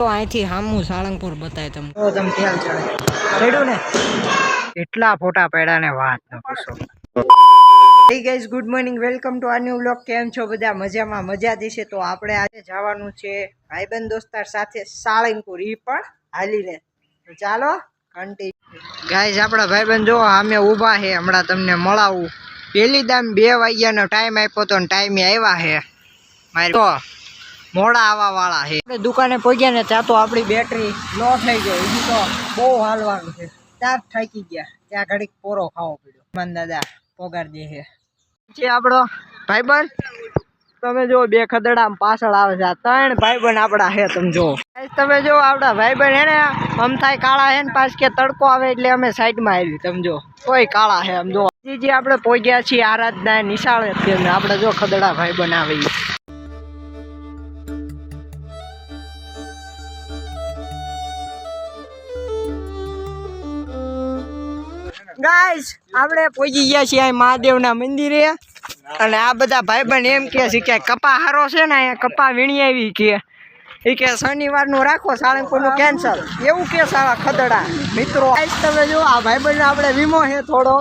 તો અહીંથી હામું સાળંગપુર બતાય તમને. તો તમે ખ્યાલ ચડ્યું ને એટલા ફોટા પડ્યા ને વાત ન પૂછો. Hey guys, good morning, welcome to આ ન્યુ વ્લોગ. કેમ છો બધા? મજામાં? મજા દેશે. તો આપણે આજે જવાનું છે ભાઈબંધ દોસ્તાર સાથે સાળંગપુર, ઈ પણ હાલીને. તો ચાલો કન્ટિન્યુ. ગાઈઝ, આપણા ભાઈબંધ જો અમે ઊભા છે, હમણાં તમને મળાવું. પેલી દામ 2 વાગ્યાનો ટાઈમ આપ્યો તો ટાઈમે આવ્યા છે. મારી તો મોડા આવવા વાળા છે. આપણે દુકાને પહોંચ્યા ને ત્યાં તો આપણી બેટરી લો થઈ ગઈ. હજી તો બહુ હાલવાનું છે. ત્યાં થાકી ગયા, ત્યાં ઘડીક પોરો ખાવો પડ્યો. મન દાદા પોગાર દે છે આપણો ભાઈબંધ. તમે જો 2 ખદડા પાછળ આવે છે. 3 ભાઈબંધ આપણા છે. તમે જો તમે જો આપણા ભાઈબંધ હે ને આમ થાય કાળા હે ને, પાછ કે તડકો આવે એટલે અમે સાઈડમાં આવી. તમે જો કોઈ કાળા હે. આમ જો જી આપણે પહોંચ્યા છીએ આરાધના નિશાળે. આપણે જો ખદડા ભાઈબંધ આવે. ગાઈસ, આપણે પહોંચી ગયા છીએ મહાદેવના મંદિરે. અને આ બધા ભાઈબંધ એમ કે છે કે કપા હારો છે ને અહીંયા કપા વીણી આવી કે એ કે શનિવારનું રાખો, સાળંગપુરનું કેન્સલ, એવું કે સારા ખદડા મિત્રો. તમે જો આ ભાઈબંધ આપણે વીમો છે થોડો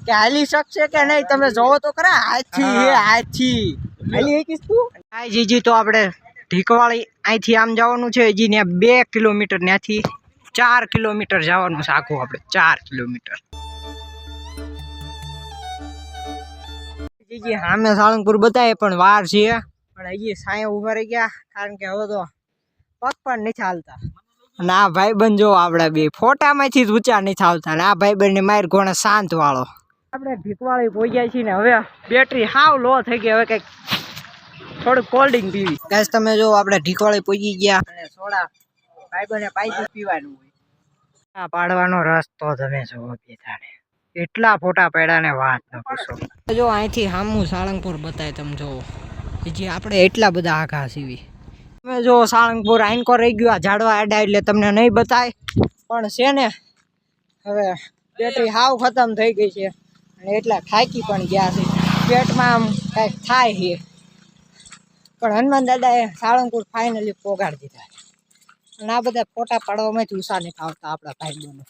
કે હાલી શકશે કે નહીં. તમે જોવો તો ખરા, હાથી હે હાથી. હાલી શકીશ તું? હા જીજી, તો આપણે ઢીકવાળી અહીંથી આમ જવાનું છે. હજી ત્યાં 2 કિલોમીટર, ત્યાંથી 4 કિલોમીટર જવાનું છે આખું. આપણે 4 કિલોમીટર. જીજી સામે સાળંગપુર બતાવે પણ વાર છે. પણ હજી સાંય ઉભા રહી ગયા, કારણ કે હવે તો પગ પણ નથી હાલતા. અને આ ભાઈબંધ જો આપણા બે ફોટામાંથી જ ઊંચા નથી આવતા. અને આ ભાઈબંધ ને માર ઘોણે શાંત વાળો. આપણે ઢીકવાળી પહોંચ્યા છીએ ને હવે બેટરી હાવ લો થઈ ગઈ. હવે કંઈક થોડુંક કોલ્ડ ડ્રિંક પીવી. ગાઈસ, તમે જો આપણે ઢીકવાળી પહોંચી ગયા અને સોડા ભાઈબંધને પાઇપ પીવાનું હોય. આ પાડવાનો રસ્તો તમે જોવો પીતાને એટલા ફોટા પડ્યા ને વાત ન પૂછો. જો અહીંથી હામું સાળંગપુર બતાય. તમે જોવો હજી આપણે એટલા બધા આઘા સીવી. તમે જો સાળંગપુર આઈનકો રહી ગયો. આ ઝાડવા આડા એટલે તમને નહીં બતાય. પણ છે ને હવે બેટરી હાવ ખતમ થઈ ગઈ છે. અને એટલા થાકી પણ ગયા છે. પેટમાં આમ કાંઈક થાય છે. પણ હનુમાન દાદાએ સાળંગપુર ફાઇનલી પોગાડી દીધા. અને આ બધા ફોટા પાડવામાંથી ઉષા નથી આવતા આપણા ભાઈબંધો.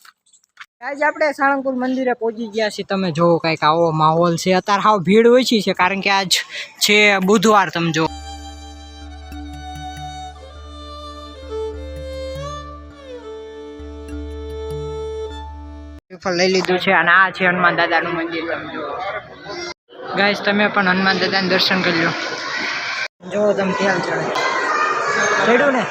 આજે આપણે સાળંગપુર મંદિરે પહોંચી ગયા છીએ. તમે જોવો કંઈક આવો માહોલ છે. અત્યારે હાવ ભીડ ઓછી છે, કારણ કે આજ છે બુધવાર. તમે જો લઈ લીધું છે. અને આ છે હનુમાન દાદાનું મંદિર. તમે જો ગાઈસ, તમે પણ હનુમાન દાદાને દર્શન કરી લો. જો તમે ખ્યાલ ચડ્યું ને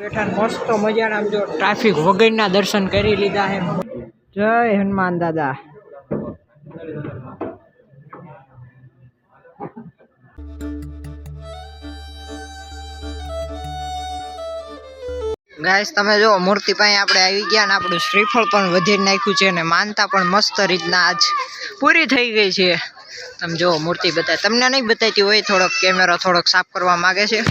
બેઠા મસ્ત મજાના. જો ટ્રાફિક વગરના દર્શન કરી લીધા છે. જય હનુમાન દાદા. ગાઈસ, તમે જો મૂર્તિ પાસે આપણે આવી ગયા ને આપણું શ્રીફળ પણ વધારી નાખ્યું છે. અને માનતા પણ મસ્ત રીતના આજ પૂરી થઈ ગઈ છે. તમે જો મૂર્તિ બતાય. તમને નહીં બતાવતી હોય, થોડોક કેમેરો થોડોક સાફ કરવા માંગે છે.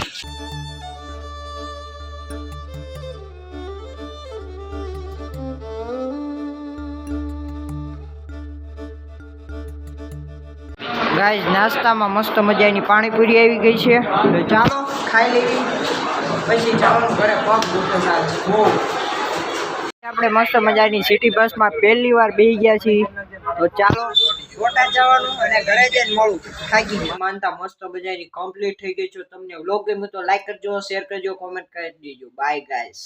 ગાઈસ, નાસ્તામાં મસ્ત મજાની પાણીપુરી આવી ગઈ છે. તો ચાલો ખાઈ લેવી, પછી જવાનું ઘરે. પગ દુખે બહુ. આપણે મસ્ત મજાની સિટી બસમાં પહેલી વાર બેસી ગયા છીએ. તો ચાલો બોટાદ જવાનું અને ઘરે જઈને મળું. થાકી ગઈ. માનતા મસ્ત મજાની કમ્પ્લીટ થઈ ગઈ છે. તમને વ્લોગ ગમ્યો તો લાઈક કરજો, શેર કરજો, કોમેન્ટ કરી દેજો. Bye guys.